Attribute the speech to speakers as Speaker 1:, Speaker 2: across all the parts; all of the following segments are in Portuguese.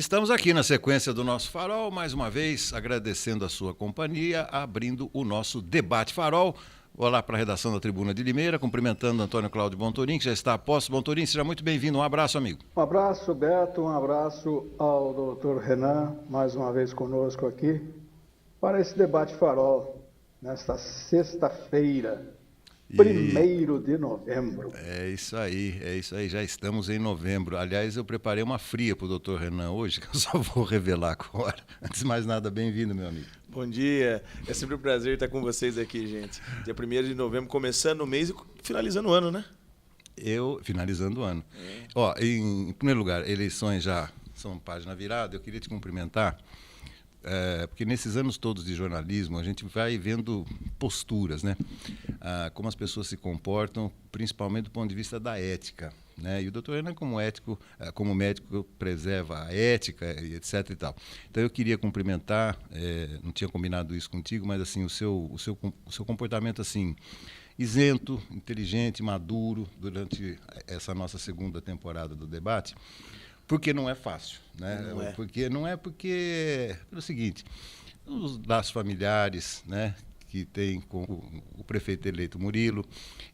Speaker 1: Estamos aqui na sequência do nosso Farol, mais uma vez agradecendo a sua companhia, abrindo o nosso Debate Farol. Vou lá para a redação da Tribuna de Limeira, cumprimentando Antônio Cláudio Bontorin, que já está a posto. Bontorin, seja muito bem-vindo. Um abraço, amigo.
Speaker 2: Um abraço, Beto. Um abraço ao doutor Renan, mais uma vez conosco aqui, para esse Debate Farol, nesta sexta-feira, 1º de novembro.
Speaker 1: É isso aí, já estamos em novembro. Aliás, eu preparei uma fria para o doutor Renan hoje, que eu só vou revelar agora. Antes de mais nada, bem-vindo, meu amigo.
Speaker 3: Bom dia, é sempre um prazer estar com vocês aqui, gente. Dia 1º de novembro, começando o mês e finalizando o ano, né?
Speaker 1: Finalizando o ano. Ó, em primeiro lugar, eleições já são página virada, eu queria te cumprimentar, porque nesses anos todos de jornalismo a gente vai vendo posturas, né? Como as pessoas se comportam, principalmente do ponto de vista da ética, né? E o doutor Renan, como médico, preserva a ética e etc. e tal. Então eu queria cumprimentar, não tinha combinado isso contigo, mas assim o seu comportamento assim isento, inteligente, maduro durante essa nossa segunda temporada do debate. Porque não é fácil, né? Porque pelo seguinte, os laços familiares, né, que tem com o prefeito eleito Murilo,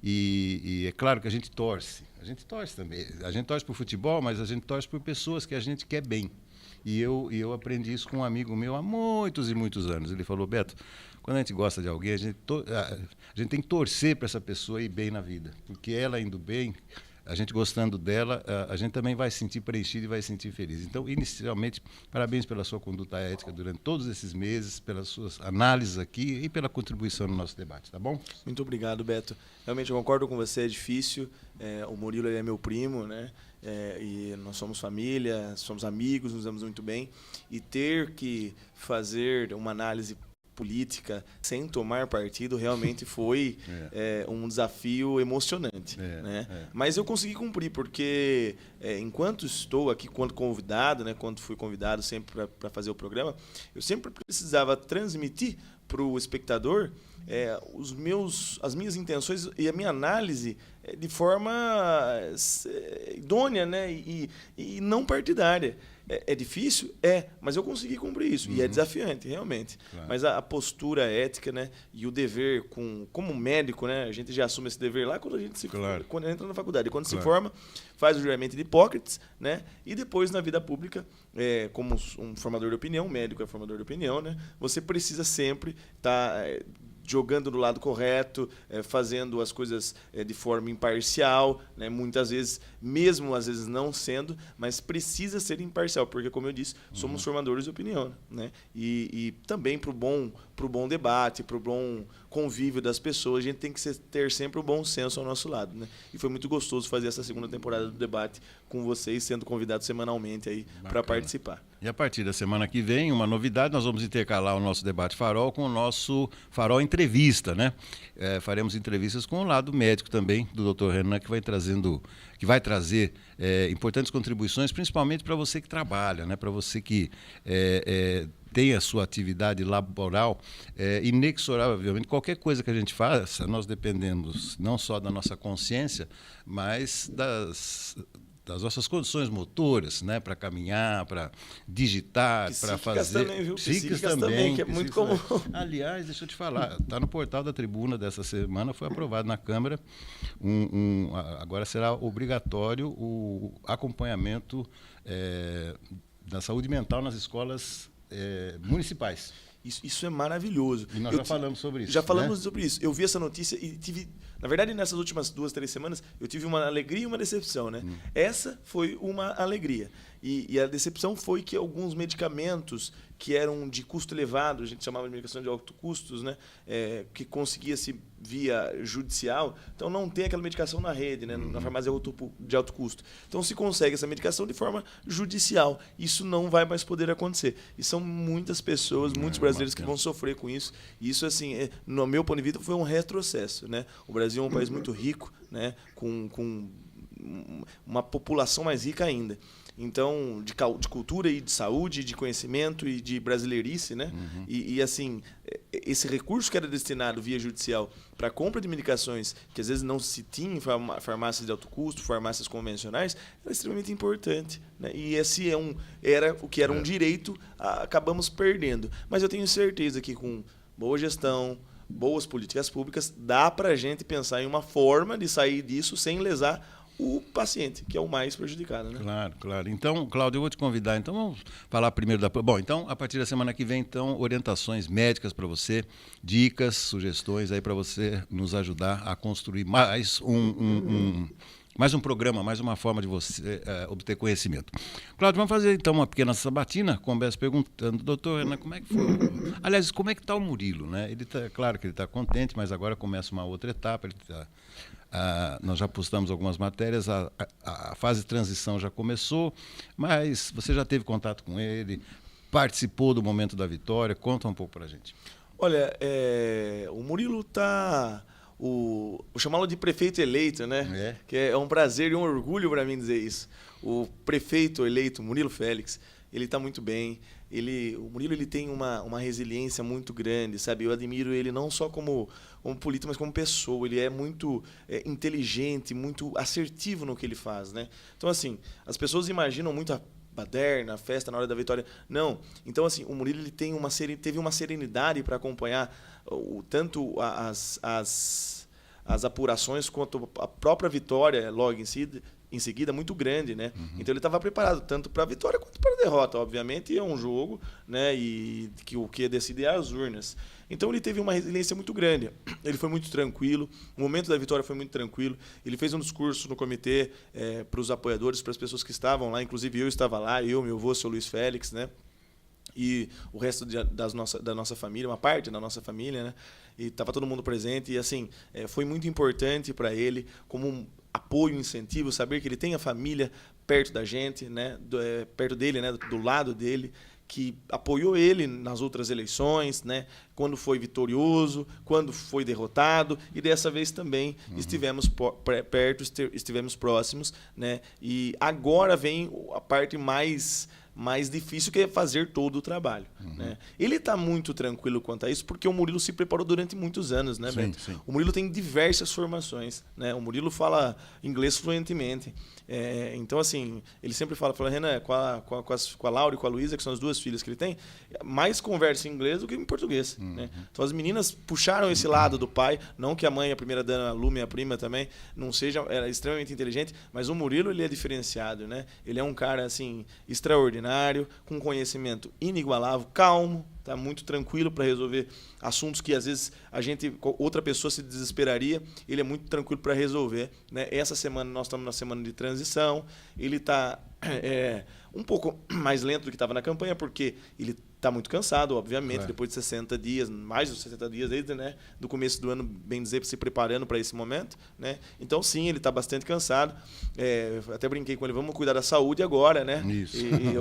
Speaker 1: e é claro que a gente torce também. A gente torce por futebol, mas a gente torce por pessoas que a gente quer bem. E eu aprendi isso com um amigo meu há muitos e muitos anos. Ele falou: Beto, quando a gente gosta de alguém, a gente tem que torcer para essa pessoa ir bem na vida, porque ela indo bem, a gente gostando dela, a gente também vai se sentir preenchido e vai se sentir feliz. Então, inicialmente, parabéns pela sua conduta ética durante todos esses meses, pelas suas análises aqui e pela contribuição no nosso debate, tá bom?
Speaker 3: Muito obrigado, Beto. Realmente eu concordo com você, é difícil. O Murilo é meu primo, né? E nós somos família, somos amigos, nos damos muito bem. E ter que fazer uma análise política sem tomar partido realmente foi um desafio emocionante, né? Mas eu consegui cumprir, porque enquanto estou aqui, quando convidado, né, quando fui convidado sempre para fazer o programa, eu sempre precisava transmitir para o espectador as minhas intenções e a minha análise de forma idônea, né, e não partidária. É difícil? Mas eu consegui cumprir isso. E é desafiante, realmente. Claro. Mas a postura ética, né, e o dever, como médico, né, a gente já assume esse dever lá quando a gente quando entra na faculdade. E quando se forma, faz o juramento de Hipócrates, né, e depois na vida pública, como um formador de opinião, médico é formador de opinião, né, você precisa sempre estar jogando do lado correto, fazendo as coisas de forma imparcial, né? Muitas vezes, mesmo às vezes não sendo, mas precisa ser imparcial, porque, como eu disse, somos formadores de opinião, né? E também para o bom debate, para o bom convívio das pessoas, a gente tem que ter sempre o bom senso ao nosso lado, né? E foi muito gostoso fazer essa segunda temporada do debate com vocês, sendo convidados semanalmente aí para participar.
Speaker 1: E a partir da semana que vem, uma novidade, nós vamos intercalar o nosso Debate Farol com o nosso Farol Entrevista, né? Faremos entrevistas com o lado médico também, do Dr. Renan, que vai trazer importantes contribuições, principalmente para você que trabalha, né? Para você que tem a sua atividade laboral, inexoravelmente, qualquer coisa que a gente faça, nós dependemos não só da nossa consciência, mas das nossas condições motoras, né, para caminhar, para digitar, para fazer.
Speaker 3: Também, viu?
Speaker 1: Psíquicas também,
Speaker 3: que é muito comum.
Speaker 1: Aliás, deixa eu te falar, está no portal da Tribuna dessa semana, foi aprovado na Câmara, agora será obrigatório o acompanhamento da saúde mental nas escolas municipais.
Speaker 3: Isso é maravilhoso.
Speaker 1: E nós já falamos sobre isso.
Speaker 3: Já falamos sobre isso. Eu vi essa notícia e tive... Na verdade, nessas últimas 2-3 semanas, eu tive uma alegria e uma decepção, né? Essa foi uma alegria. E a decepção foi que alguns medicamentos que eram de custo elevado, a gente chamava de medicação de alto custos, né? Que conseguia-se via judicial, então não tem aquela medicação na rede, né? Na farmácia de alto custo. Então se consegue essa medicação de forma judicial. Isso não vai mais poder acontecer. E são muitas pessoas, muitos brasileiros que vão sofrer com isso. E isso, assim, no meu ponto de vista, foi um retrocesso, né? O Brasil é um país muito rico, né? Com uma população mais rica ainda. Então, de cultura e de saúde, de conhecimento e de brasileirice, né? E assim, esse recurso que era destinado via judicial para compra de medicações que às vezes não se tinha em farmácias de alto custo, farmácias convencionais, era extremamente importante, né? E esse era o que era um direito, acabamos perdendo. Mas eu tenho certeza que com boa gestão, boas políticas públicas, dá para a gente pensar em uma forma de sair disso sem lesar o paciente, que é o mais prejudicado, né?
Speaker 1: Claro. Então, Cláudio, eu vou te convidar. Então, vamos falar primeiro da... Bom, então, a partir da semana que vem, então, orientações médicas para você, dicas, sugestões aí para você nos ajudar a construir mais mais um programa, mais uma forma de você obter conhecimento. Cláudio, vamos fazer então uma pequena sabatina. Começo perguntando, doutor Renan, como é que foi? Aliás, como é que está o Murilo, né? Claro que ele está contente, mas agora começa uma outra etapa. Nós já postamos algumas matérias, a fase de transição já começou, mas você já teve contato com ele, participou do momento da vitória, conta um pouco para a gente.
Speaker 3: Olha, o Murilo está... Vou chamá-lo de prefeito eleito, né? Que é um prazer e um orgulho para mim dizer isso. O prefeito eleito, Murilo Félix, ele está muito bem. O Murilo ele tem uma resiliência muito grande, sabe? Eu admiro ele não só como político, mas como pessoa. Ele é muito inteligente, muito assertivo no que ele faz, né? Então, assim, as pessoas imaginam muito a baderna, a festa na hora da vitória. Não. Então, assim, o Murilo ele teve uma serenidade para acompanhar tanto as apurações quanto a própria vitória logo em seguida muito grande, né? Então ele estava preparado tanto para a vitória quanto para a derrota. Obviamente é um jogo, né? E que o que decide é as urnas. Então ele teve uma resiliência muito grande. Ele foi muito tranquilo. O momento da vitória foi muito tranquilo. Ele fez um discurso no comitê para os apoiadores, para as pessoas que estavam lá. Inclusive eu estava lá, meu avô, seu Luiz Félix, né? E o resto da nossa família, uma parte da nossa família, né? E estava todo mundo presente. E assim, foi muito importante para ele como um apoio, incentivo, saber que ele tem a família perto da gente, né? Perto dele, né? Do lado dele, que apoiou ele nas outras eleições, né? Quando foi vitorioso, quando foi derrotado, e dessa vez também estivemos perto, estivemos próximos, né? E agora vem a parte mais difícil, que é fazer todo o trabalho. Né? Ele está muito tranquilo quanto a isso, porque o Murilo se preparou durante muitos anos, né, Beto? Sim. O Murilo tem diversas formações, né? O Murilo fala inglês fluentemente. Então, assim, ele sempre fala Renan, com a Laura e com a Luísa, que são as duas filhas que ele tem, mais conversa em inglês do que em português. Né? Então, as meninas puxaram esse lado do pai, não que a mãe, a primeira dama, a Lu, minha prima também, não seja extremamente inteligente, mas o Murilo, ele é diferenciado, né? Ele é um cara, assim, extraordinário, com conhecimento inigualável, calmo, tá muito tranquilo para resolver assuntos que às vezes outra pessoa se desesperaria. Ele é muito tranquilo para resolver, né? Essa semana nós estamos na semana de transição. Ele está um pouco mais lento do que estava na campanha, porque ele está muito cansado, obviamente, depois de 60 dias, mais de 60 dias desde, né, do começo do ano, bem dizer, se preparando para esse momento, né? Então, sim, ele está bastante cansado. Até brinquei com ele, vamos cuidar da saúde agora, né?
Speaker 1: Isso.
Speaker 3: E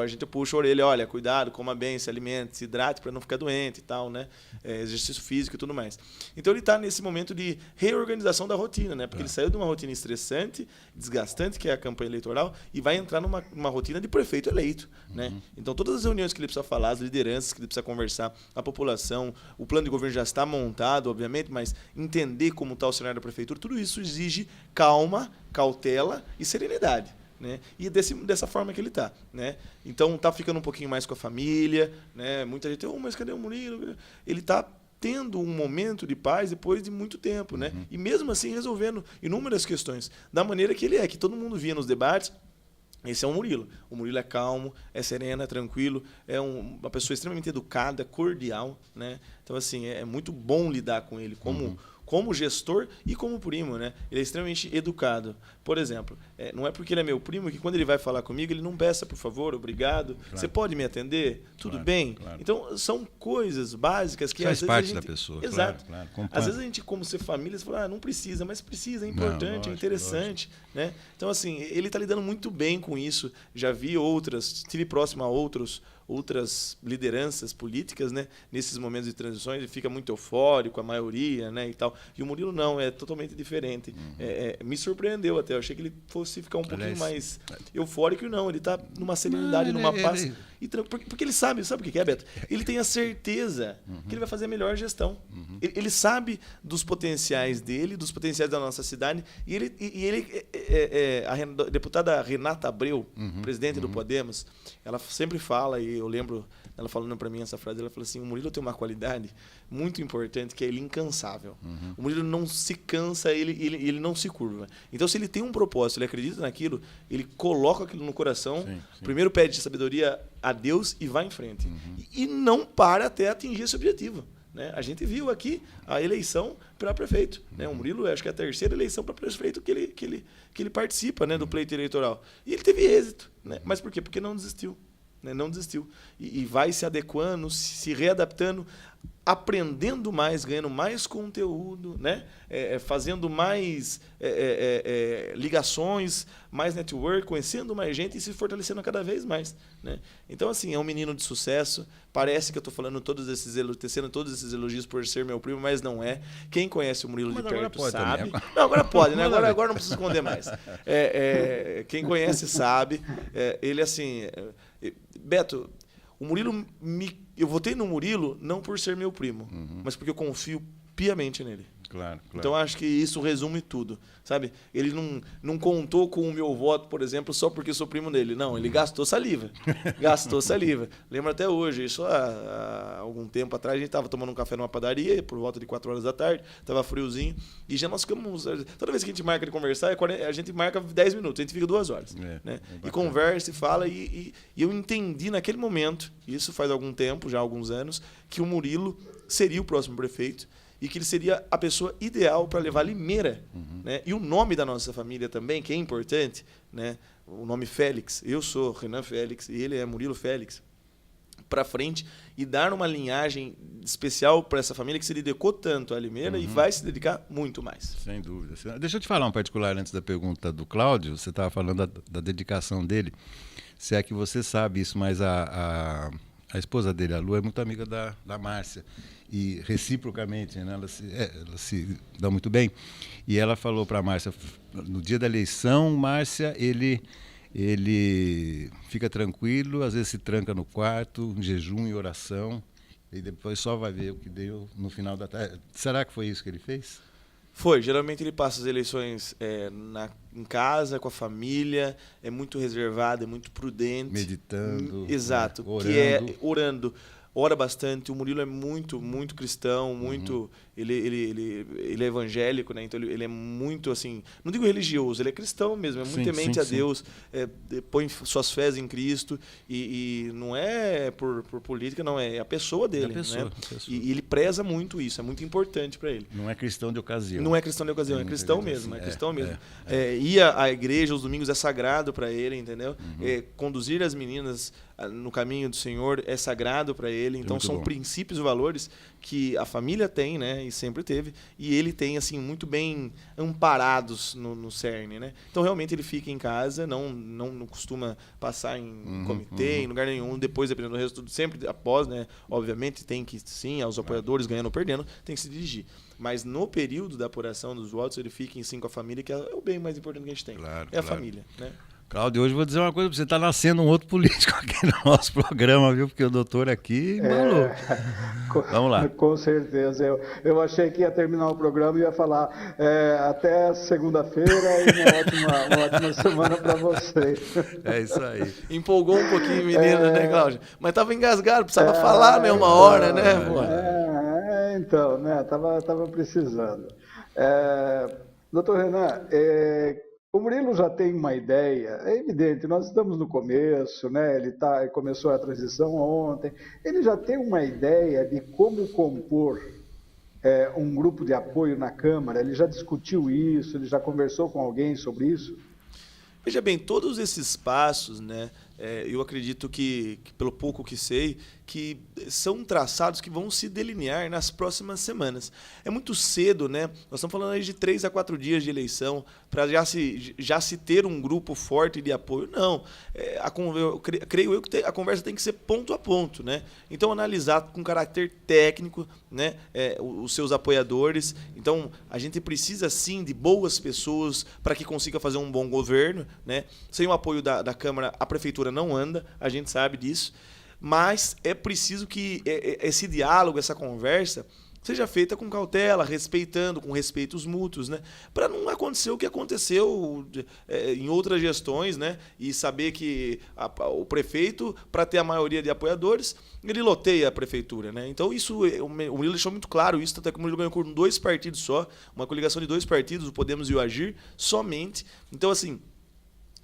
Speaker 3: a gente puxa a orelha, olha, cuidado, coma bem, se alimente, se hidrate para não ficar doente e tal, né? Exercício físico e tudo mais. Então, ele está nesse momento de reorganização da rotina, né? Porque ele saiu de uma rotina estressante, desgastante, que é a campanha eleitoral, e vai entrar numa rotina de prefeito eleito, né? Então, todas as reuniões que ele precisa falar, as lideranças que ele precisa conversar, a população, o plano de governo já está montado, obviamente, mas entender como está o cenário da prefeitura, tudo isso exige calma, cautela e serenidade. Né? E dessa forma que ele está. Né? Então, está ficando um pouquinho mais com a família, né? Muita gente, mas cadê o Murilo? Ele está tendo um momento de paz depois de muito tempo. Né? E mesmo assim resolvendo inúmeras questões, da maneira que ele que todo mundo via nos debates. Esse é o Murilo. O Murilo é calmo, é sereno, é tranquilo, é uma pessoa extremamente educada, cordial, né? Então, assim, é muito bom lidar com ele como gestor e como primo, né? Ele é extremamente educado. Por exemplo, não é porque ele é meu primo que quando ele vai falar comigo, ele não peça, por favor, obrigado, claro. Você pode me atender? Tudo bem? Claro. Então, são coisas básicas que
Speaker 1: faz
Speaker 3: às vezes
Speaker 1: parte
Speaker 3: a gente...
Speaker 1: da pessoa.
Speaker 3: Exato.
Speaker 1: Claro.
Speaker 3: Às vezes a gente, como ser família, você fala, não precisa, mas precisa, é importante, lógico, é interessante. Né? Então, assim, ele está lidando muito bem com isso. Já vi tive próximo a outros outras lideranças políticas, né? Nesses momentos de transições, ele fica muito eufórico, a maioria, né? E tal. E o Murilo não, é totalmente diferente. Me surpreendeu até, eu achei que ele fosse ficar um pouquinho mais eufórico, e não, ele está numa serenidade, numa paz. Porque ele sabe o que é, Beto? Ele tem a certeza que ele vai fazer a melhor gestão. Ele sabe dos potenciais dele, dos potenciais da nossa cidade, e a deputada Renata Abreu, presidente do Podemos, ela sempre fala, e eu lembro ela falando para mim essa frase, ela falou assim: o Murilo tem uma qualidade muito importante, que é ele incansável. O Murilo não se cansa, ele não se curva. Então, se ele tem um propósito, ele acredita naquilo, ele coloca aquilo no coração, sim. Primeiro pede sabedoria a Deus e vai em frente. E não para até atingir esse objetivo. Né? A gente viu aqui a eleição para prefeito. Né? O Murilo, acho que é a terceira eleição para prefeito que ele participa, né, do pleito eleitoral. E ele teve êxito. Né? Mas por quê? Porque não desistiu. Né? Não desistiu. E vai se adequando, se readaptando, aprendendo mais, ganhando mais conteúdo, né? Fazendo mais ligações, mais network, conhecendo mais gente e se fortalecendo cada vez mais. Né? Então, assim, é um menino de sucesso. Parece que eu estou falando tecendo todos esses elogios por ser meu primo, mas não é. Quem conhece o Murilo de perto sabe. Também. Não, agora pode, né? Agora não precisa esconder mais. Quem conhece sabe. Ele, assim... Beto, o Murilo eu votei no Murilo não por ser meu primo, mas porque eu confio piamente nele.
Speaker 1: Claro.
Speaker 3: Então, acho que isso resume tudo, sabe? Ele não contou com o meu voto, por exemplo, só porque sou primo dele. Não, ele gastou saliva. Lembro até hoje, isso há algum tempo atrás, a gente estava tomando um café numa padaria, por volta de 4 horas da tarde, estava friozinho, e já nós ficamos... Toda vez que a gente marca de conversar, a gente marca 10 minutos, a gente fica 2 horas. Né? E conversa e fala, e eu entendi naquele momento, isso faz algum tempo, já há alguns anos, que o Murilo seria o próximo prefeito, e que ele seria a pessoa ideal para levar Limeira. Né? E o nome da nossa família também, que é importante, né? O nome Félix, eu sou Renan Félix e ele é Murilo Félix, para frente e dar uma linhagem especial para essa família que se dedicou tanto a Limeira e vai se dedicar muito mais.
Speaker 1: Sem dúvida. Deixa eu te falar um particular antes da pergunta do Cláudio. Você estava falando da dedicação dele. Se é que você sabe isso, mas a esposa dele, a Lu, é muito amiga da Márcia. E reciprocamente, né, ela se dá muito bem. E ela falou para a Márcia, no dia da eleição, Márcia, ele fica tranquilo, às vezes se tranca no quarto, em jejum e oração, e depois só vai ver o que deu no final da tarde. Será que foi isso que ele fez?
Speaker 3: Foi. Geralmente ele passa as eleições em casa, com a família, é muito reservado, é muito prudente.
Speaker 1: Meditando.
Speaker 3: Exato.
Speaker 1: Orando.
Speaker 3: Que é orando. Ora bastante. O Murilo é muito, muito cristão, muito... Ele é evangélico, né? Então ele é muito, assim... Não digo religioso, ele é cristão mesmo. É muito temente a Deus. Põe suas fés em Cristo. E não é por política, não. É a pessoa dele. A pessoa. E ele preza muito isso. É muito importante para ele.
Speaker 1: Não é cristão de ocasião.
Speaker 3: Não é cristão de ocasião. É cristão mesmo. Assim. É cristão mesmo. Ir à igreja aos domingos é sagrado para ele, entendeu? Conduzir as meninas no caminho do Senhor é sagrado para ele. Então são princípios e valores que a família tem, né, e sempre teve, e ele tem, assim, muito bem amparados no cerne, né? Então realmente ele fica em casa, não costuma passar em comitê, em lugar nenhum, depois dependendo do resultado, sempre após, né, obviamente tem que sim, aos apoiadores ganhando ou perdendo, tem que se dirigir. Mas no período da apuração dos votos, ele fica em sim com a família, que é o bem mais importante que a gente tem. A família, né?
Speaker 1: Cláudio, hoje eu vou dizer uma coisa, você está nascendo um outro político aqui no nosso programa, viu? Porque o doutor aqui embalou. Vamos lá.
Speaker 2: Com certeza. Eu achei que ia terminar o programa e ia falar até segunda-feira e uma ótima semana para vocês.
Speaker 1: É isso aí.
Speaker 3: Empolgou um pouquinho, menina, né, Cláudio? Mas estava engasgado, precisava falar, né? Uma hora, né?
Speaker 2: Então, né? Tava precisando. Doutor Renan, o Murilo já tem uma ideia, é evidente, nós estamos no começo, né? Ele começou a transição ontem, ele já tem uma ideia de como compor um grupo de apoio na Câmara, ele já discutiu isso, ele já conversou com alguém sobre isso?
Speaker 3: Veja bem, todos esses passos, né, eu acredito que, pelo pouco que sei, que são traçados que vão se delinear nas próximas semanas. É muito cedo, né? Nós estamos falando aí de 3 a 4 dias de eleição para já se ter um grupo forte de apoio. Não. Creio eu que a conversa tem que ser ponto a ponto, né? Então, analisar com caráter técnico, né? Os seus apoiadores. Então, a gente precisa, sim, de boas pessoas para que consiga fazer um bom governo, né? Sem o apoio da Câmara, a Prefeitura não anda, a gente sabe disso. Mas é preciso que esse diálogo, essa conversa, seja feita com cautela, respeitando, com respeitos mútuos, né? Para não acontecer o que aconteceu em outras gestões, né? E saber que o prefeito, para ter a maioria de apoiadores, ele loteia a prefeitura, né? Então isso, o Murilo deixou muito claro isso, até que o Murilo ganhou com 2 partidos só, uma coligação de 2 partidos, o Podemos e o Agir, somente. Então, assim,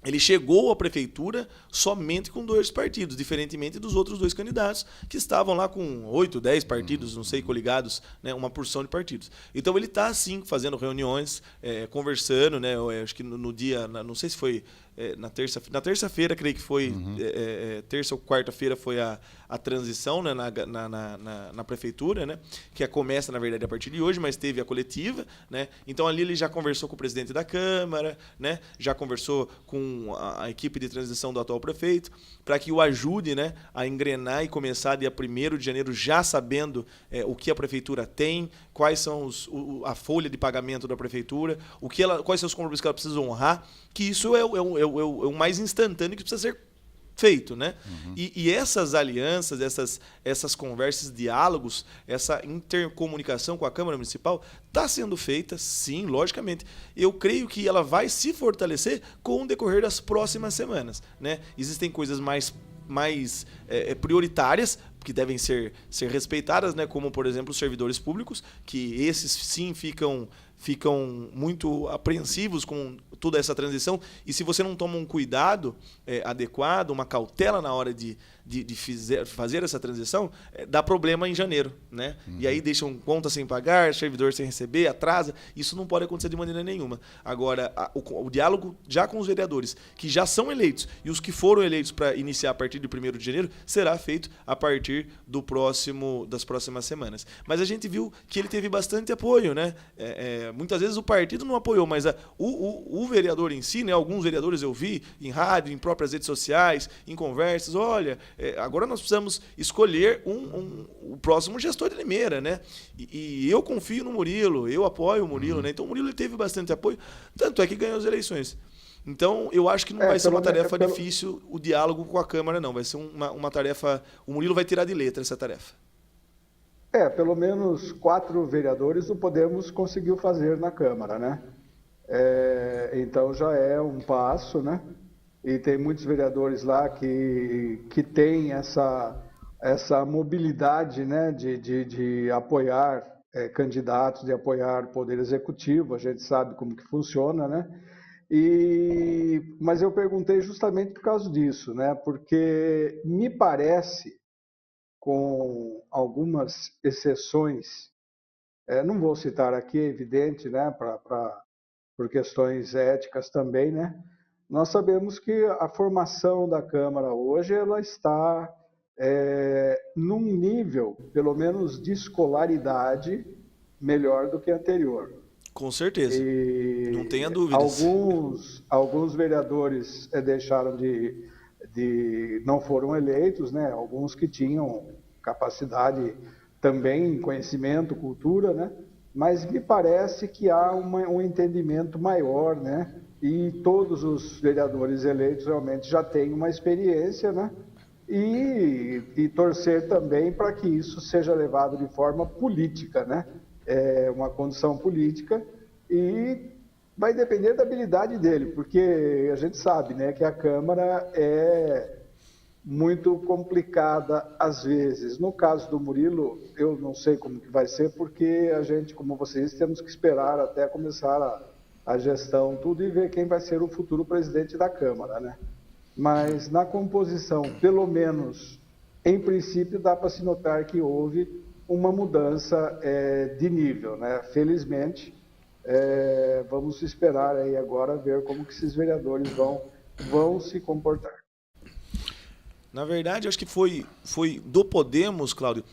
Speaker 3: ele chegou à prefeitura somente com 2 partidos, diferentemente dos outros 2 candidatos, que estavam lá com 8, 10 partidos, não sei, coligados, né, uma porção de partidos. Então ele está, sim, fazendo reuniões, conversando, né, acho que no dia, não sei se foi na terça-feira, creio que foi, terça ou quarta-feira foi a transição, né, na prefeitura, né, que começa, na verdade, a partir de hoje, mas teve a coletiva, né, então ali ele já conversou com o presidente da Câmara, né, já conversou com a equipe de transição do atual prefeito, para que o ajude, né, a engrenar e começar dia 1º de janeiro já sabendo o que a prefeitura tem, quais são a folha de pagamento da prefeitura, quais são os compromissos que ela precisa honrar, que isso é o mais instantâneo que precisa ser feito, né? Uhum. E essas alianças, essas conversas, diálogos, essa intercomunicação com a Câmara Municipal está sendo feita, sim, logicamente. Eu creio que ela vai se fortalecer com o decorrer das próximas semanas, né? Existem coisas mais prioritárias que devem ser respeitadas, né? Como, por exemplo, os servidores públicos, que esses sim ficam muito apreensivos com toda essa transição, e se você não toma um cuidado adequado, uma cautela na hora de fazer essa transição, dá problema em janeiro, né? Uhum. E aí deixam conta sem pagar, servidor sem receber, atrasa. Isso não pode acontecer de maneira nenhuma. Agora, o diálogo já com os vereadores, que já são eleitos, e os que foram eleitos para iniciar a partir de 1º de janeiro, será feito a partir das próximas semanas. Mas a gente viu que ele teve bastante apoio, né? Muitas vezes o partido não apoiou, mas o vereador em si, né? Alguns vereadores eu vi em rádio, em próprias redes sociais, em conversas, olha, agora nós precisamos escolher o próximo gestor de Limeira, né? E eu confio no Murilo, eu apoio o Murilo, né? Então o Murilo ele teve bastante apoio, tanto é que ganhou as eleições. Então, eu acho que não vai ser uma tarefa difícil o diálogo com a Câmara, não. Vai ser uma tarefa... O Murilo vai tirar de letra essa tarefa.
Speaker 2: Pelo menos 4 vereadores o Podemos conseguiu fazer na Câmara, né? Então já é um passo, né? E tem muitos vereadores lá que têm essa mobilidade, né? De apoiar candidatos, de apoiar o Poder Executivo. A gente sabe como que funciona, né? Mas eu perguntei justamente por causa disso, né? Porque me parece, com algumas exceções, não vou citar aqui, é evidente, né? Por questões éticas também, né? Nós sabemos que a formação da Câmara hoje ela está num nível, pelo menos de escolaridade, melhor do que a anterior.
Speaker 3: Com certeza, não tenha dúvidas.
Speaker 2: Alguns vereadores não foram eleitos, né? Alguns que tinham capacidade também, conhecimento, cultura, né? Mas me parece que há um entendimento maior, né? E todos os vereadores eleitos realmente já têm uma experiência, né? E torcer também para que isso seja levado de forma política, né? Uma condição política, e vai depender da habilidade dele, porque a gente sabe, né, que a Câmara é muito complicada às vezes. No caso do Murilo, eu não sei como que vai ser, porque a gente, como vocês, temos que esperar até começar a gestão, tudo, e ver quem vai ser o futuro presidente da Câmara, né? Mas na composição, pelo menos em princípio, dá para se notar que houve uma mudança de nível, né? Felizmente, vamos esperar aí agora ver como que esses vereadores vão se comportar.
Speaker 3: Na verdade, acho que foi do Podemos, Cláudio,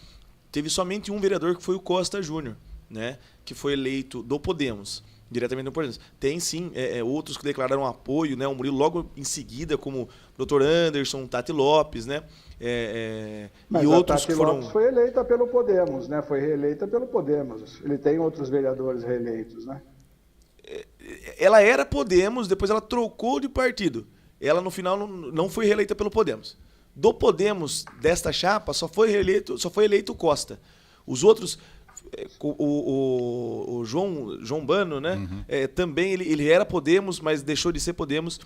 Speaker 3: teve somente um vereador que foi o Costa Júnior, né? Que foi eleito do Podemos, diretamente do Podemos. Tem sim outros que declararam apoio, né? O Murilo logo em seguida, como o Dr. Anderson, Tati Lopes, né?
Speaker 2: Mas
Speaker 3: e outros
Speaker 2: a Tati
Speaker 3: que foram...
Speaker 2: Lopes foi eleita pelo Podemos, né? Foi reeleita pelo Podemos. Ele tem outros vereadores reeleitos, né?
Speaker 3: Ela era Podemos, depois ela trocou de partido. Ela, no final, não foi reeleita pelo Podemos. Do Podemos, desta chapa, só foi eleito Costa. Os outros... O João Bano, né?
Speaker 1: Uhum.
Speaker 3: Também ele era Podemos, mas deixou de ser Podemos.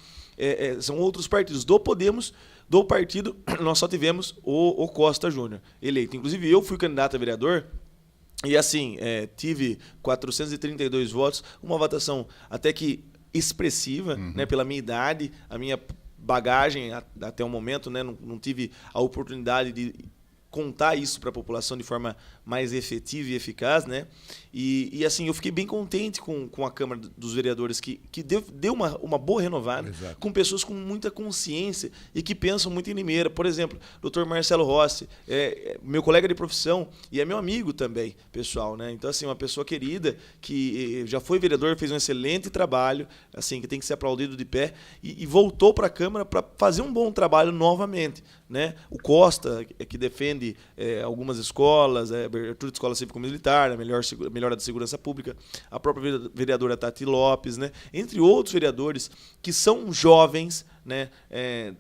Speaker 3: São outros partidos. Do Podemos, do partido, nós só tivemos o Costa Júnior eleito. Inclusive, eu fui candidato a vereador e, assim, tive 432 votos, uma votação até que expressiva, né? Pela minha idade, a minha bagagem até o momento, né? Não tive a oportunidade de contar isso para a população de forma mais efetiva e eficaz, né? E assim, eu fiquei bem contente com a Câmara dos Vereadores, que deu uma boa renovada. Exato. Com pessoas com muita consciência e que pensam muito em Limeira. Por exemplo, Dr. Marcelo Rossi, meu colega de profissão e é meu amigo também, pessoal, né? Então, assim, uma pessoa querida que já foi vereador, fez um excelente trabalho, assim, que tem que ser aplaudido de pé, e voltou para a Câmara para fazer um bom trabalho novamente, né? O Costa, que defende algumas escolas, a abertura de escola cívico-militar, a melhora da segurança pública, a própria vereadora Tati Lopes, né? Entre outros vereadores que são jovens, né?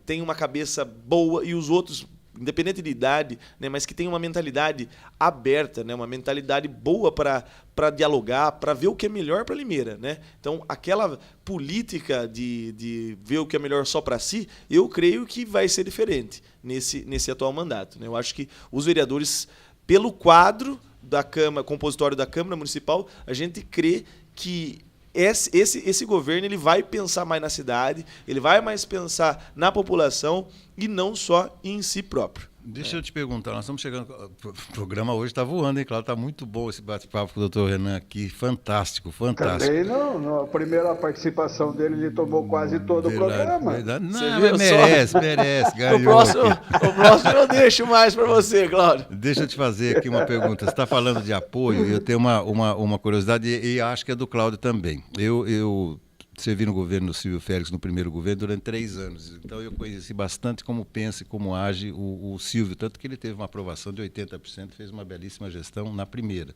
Speaker 3: Têm uma cabeça boa, e os outros, independente de idade, né? Mas que têm uma mentalidade aberta, né? Uma mentalidade boa para dialogar, para ver o que é melhor para Limeira, né? Então, aquela política de ver o que é melhor só para si, eu creio que vai ser diferente nesse atual mandato, né? Eu acho que os vereadores, pelo quadro da Câmara, compositório da Câmara Municipal, a gente crê que esse governo ele vai pensar mais na cidade, ele vai mais pensar na população e não só em si próprio.
Speaker 1: Deixa eu te perguntar, nós estamos chegando... O programa hoje está voando, hein, Claudio? Está muito bom esse bate-papo com o doutor Renan aqui. Fantástico, fantástico.
Speaker 2: Também na primeira participação dele, ele tomou quase todo o programa.
Speaker 1: Verdade. Não, merece. Ganhou.
Speaker 3: O próximo eu deixo mais para você, Cláudio.
Speaker 1: Deixa eu te fazer aqui uma pergunta. Você está falando de apoio, e eu tenho uma curiosidade, e acho que é do Cláudio também. Eu servi no governo do Silvio Félix, no primeiro governo, durante 3 anos. Então, eu conheci bastante como pensa e como age o Silvio, tanto que ele teve uma aprovação de 80%, fez uma belíssima gestão na primeira.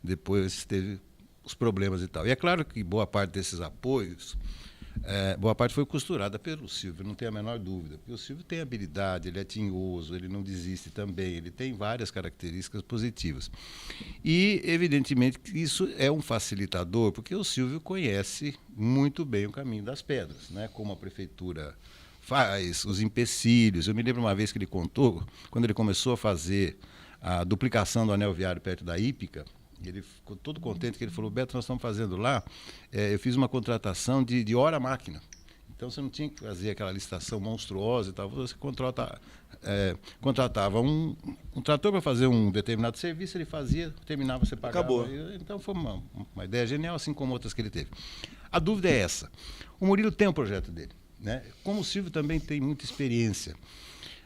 Speaker 1: Depois teve os problemas e tal. E é claro que boa parte desses apoios, boa parte foi costurada pelo Silvio, não tenho a menor dúvida. Porque o Silvio tem habilidade, ele é tinhoso, ele não desiste também, ele tem várias características positivas. E, evidentemente, que isso é um facilitador, porque o Silvio conhece muito bem o caminho das pedras, né? Como a prefeitura faz, os empecilhos. Eu me lembro uma vez que ele contou, quando ele começou a fazer a duplicação do anel viário perto da Hípica, ele ficou todo contente, que ele falou: Beto, nós estamos fazendo lá, eu fiz uma contratação de hora-máquina. Então, você não tinha que fazer aquela licitação monstruosa e tal, você contratava um trator para fazer um determinado serviço, ele fazia, terminava, você pagava.
Speaker 3: Acabou.
Speaker 1: Então, foi uma ideia genial, assim como outras que ele teve. A dúvida é essa. O Murilo tem um projeto dele, né? Como o Silvio também tem muita experiência.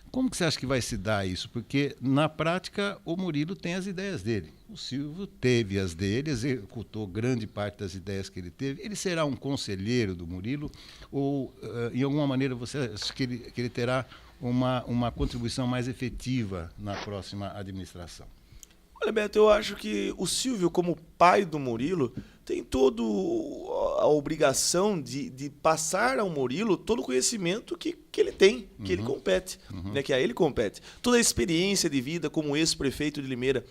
Speaker 1: Como que você acha que vai se dar isso? Porque, na prática, o Murilo tem as ideias dele. O Silvio teve as dele, executou grande parte das ideias que ele teve. Ele será um conselheiro do Murilo? Ou, em alguma maneira, você acha que ele terá uma contribuição mais efetiva na próxima administração?
Speaker 3: Olha, Beto, eu acho que o Silvio, como pai do Murilo, tem toda a obrigação de passar ao Murilo todo o conhecimento que ele tem, que ele compete, né, que a ele compete. Toda a experiência de vida como ex-prefeito de Limeira.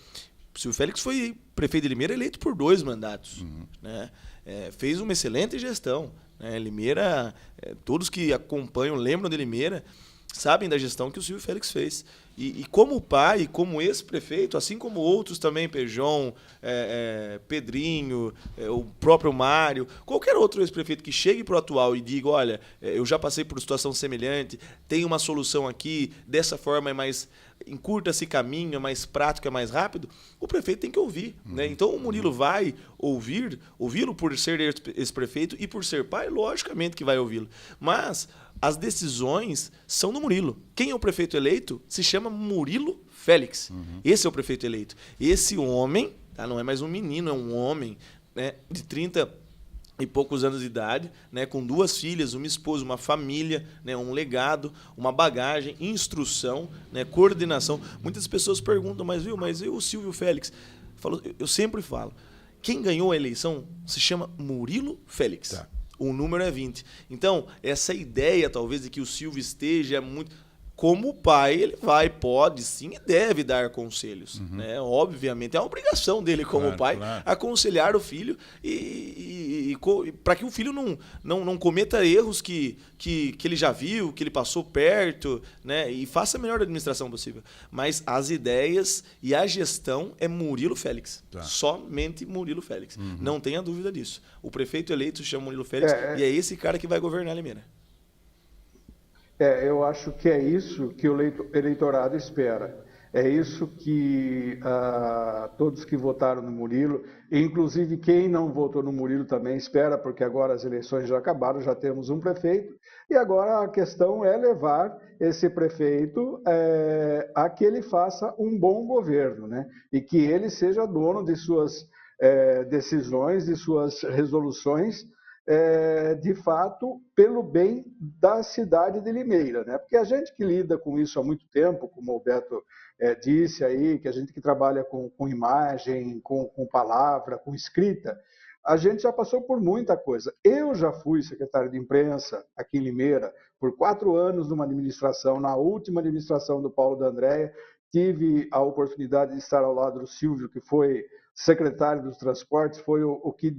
Speaker 3: O Silvio Félix foi prefeito de Limeira eleito por 2 mandatos. Né? Fez uma excelente gestão. Né? Limeira, todos que acompanham, lembram de Limeira, sabem da gestão que o Silvio Félix fez. E como pai, como ex-prefeito, assim como outros também, Pejon, Pedrinho, o próprio Mário, qualquer outro ex-prefeito que chegue para o atual e diga: olha, eu já passei por situação semelhante, tem uma solução aqui, dessa forma é mais encurta-se caminho, é mais prático, é mais rápido, o prefeito tem que ouvir. Né? Então o Murilo vai ouvi-lo por ser esse prefeito e por ser pai, logicamente que vai ouvi-lo. Mas as decisões são do Murilo. Quem é o prefeito eleito se chama Murilo Félix. Esse é o prefeito eleito. Esse homem, tá? Não é mais um menino, é um homem, né, de 30 e poucos anos de idade, né, com 2 filhas, uma esposa, uma família, né, um legado, uma bagagem, instrução, né, coordenação. Muitas pessoas perguntam, mas e o Silvio Félix? Eu sempre falo, quem ganhou a eleição se chama Murilo Félix.
Speaker 1: Tá.
Speaker 3: O número é 20. Então, essa ideia, talvez, de que o Silvio esteja muito... Como pai, ele pode sim e deve dar conselhos. Né? Obviamente, é uma obrigação dele como pai aconselhar o filho e para que o filho não cometa erros que ele já viu, que ele passou perto, né? E faça a melhor administração possível. Mas as ideias e a gestão é Murilo Félix. Tá. Somente Murilo Félix. Não tenha dúvida disso. O prefeito eleito se chama Murilo Félix e é esse cara que vai governar Limeira.
Speaker 2: Eu acho que é isso que o eleitorado espera. É isso que todos que votaram no Murilo, inclusive quem não votou no Murilo também espera, porque agora as eleições já acabaram, já temos um prefeito, e agora a questão é levar esse prefeito a que ele faça um bom governo, né? E que ele seja dono de suas decisões, de suas resoluções, de fato, pelo bem da cidade de Limeira, né? Porque a gente que lida com isso há muito tempo, como o Beto disse aí, que a gente que trabalha com imagem, com palavra, com escrita, a gente já passou por muita coisa. Eu já fui secretário de imprensa aqui em Limeira por 4 anos numa administração, na última administração do Paulo D'Andrea, tive a oportunidade de estar ao lado do Silvio, que foi secretário dos transportes, foi o que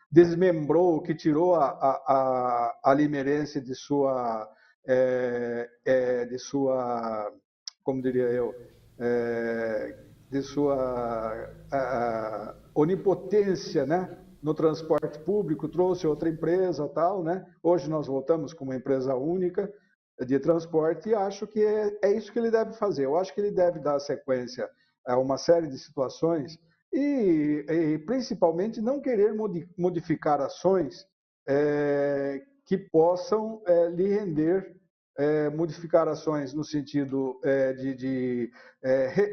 Speaker 2: desmembrou, que tirou a limeirense de sua, como diria eu, de sua onipotência, né, no transporte público, trouxe outra empresa, tal, né? Hoje nós voltamos com uma empresa única de transporte e acho que é isso que ele deve fazer. Eu acho que ele deve dar sequência a uma série de situações e principalmente não querer modificar ações que possam lhe render modificar ações no sentido de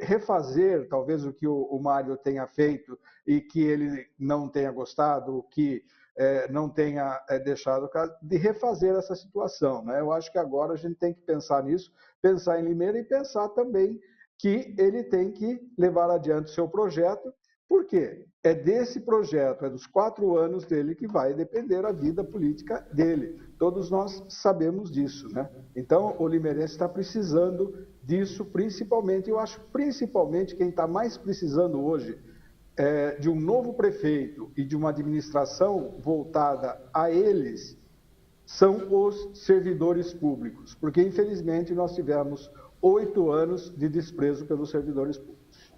Speaker 2: refazer talvez o que o Mário tenha feito e que ele não tenha gostado, o que não tenha deixado, de refazer essa situação, né? Eu acho que agora a gente tem que pensar nisso, pensar em Limeira e pensar também que ele tem que levar adiante o seu projeto. Por quê? É desse projeto, é dos 4 anos dele que vai depender a vida política dele. Todos nós sabemos disso, né? Então, o limeirense está precisando disso, principalmente. Eu acho principalmente quem está mais precisando hoje de um novo prefeito e de uma administração voltada a eles são os servidores públicos, porque, infelizmente, nós tivemos 8 anos de desprezo pelos servidores públicos.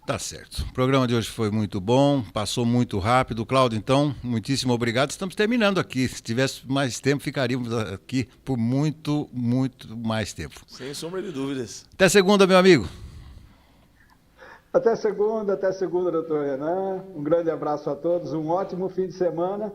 Speaker 1: Tá certo. O programa de hoje foi muito bom, passou muito rápido. Cláudio, então, muitíssimo obrigado. Estamos terminando aqui. Se tivesse mais tempo, ficaríamos aqui por muito, muito mais tempo.
Speaker 3: Sem sombra de dúvidas.
Speaker 1: Até segunda, meu amigo.
Speaker 2: Até segunda, doutor Renan. Um grande abraço a todos, um ótimo fim de semana.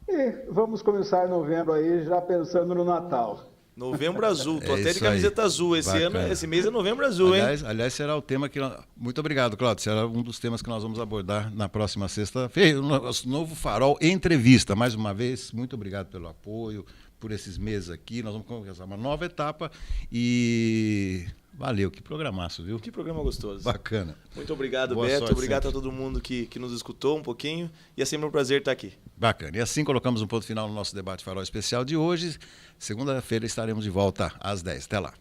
Speaker 2: E vamos começar novembro aí, já pensando no Natal.
Speaker 3: Novembro Azul, tô até de camiseta azul. Esse mês é Novembro Azul,
Speaker 1: aliás, será o tema que... Muito obrigado, Cláudio. Será um dos temas que nós vamos abordar na próxima sexta-feira. O nosso novo Farol Entrevista. Mais uma vez, muito obrigado pelo apoio, por esses meses aqui. Nós vamos começar uma nova etapa e... Valeu, que programaço, viu?
Speaker 3: Que programa gostoso.
Speaker 1: Bacana.
Speaker 3: Muito obrigado,
Speaker 1: Boa
Speaker 3: Beto.
Speaker 1: sorte
Speaker 3: Obrigado
Speaker 1: sempre.
Speaker 3: a todo mundo que nos escutou um pouquinho. E é sempre um prazer estar aqui.
Speaker 1: Bacana. E assim colocamos um ponto final no nosso debate Farol especial de hoje. Segunda-feira estaremos de volta às 10. Até lá.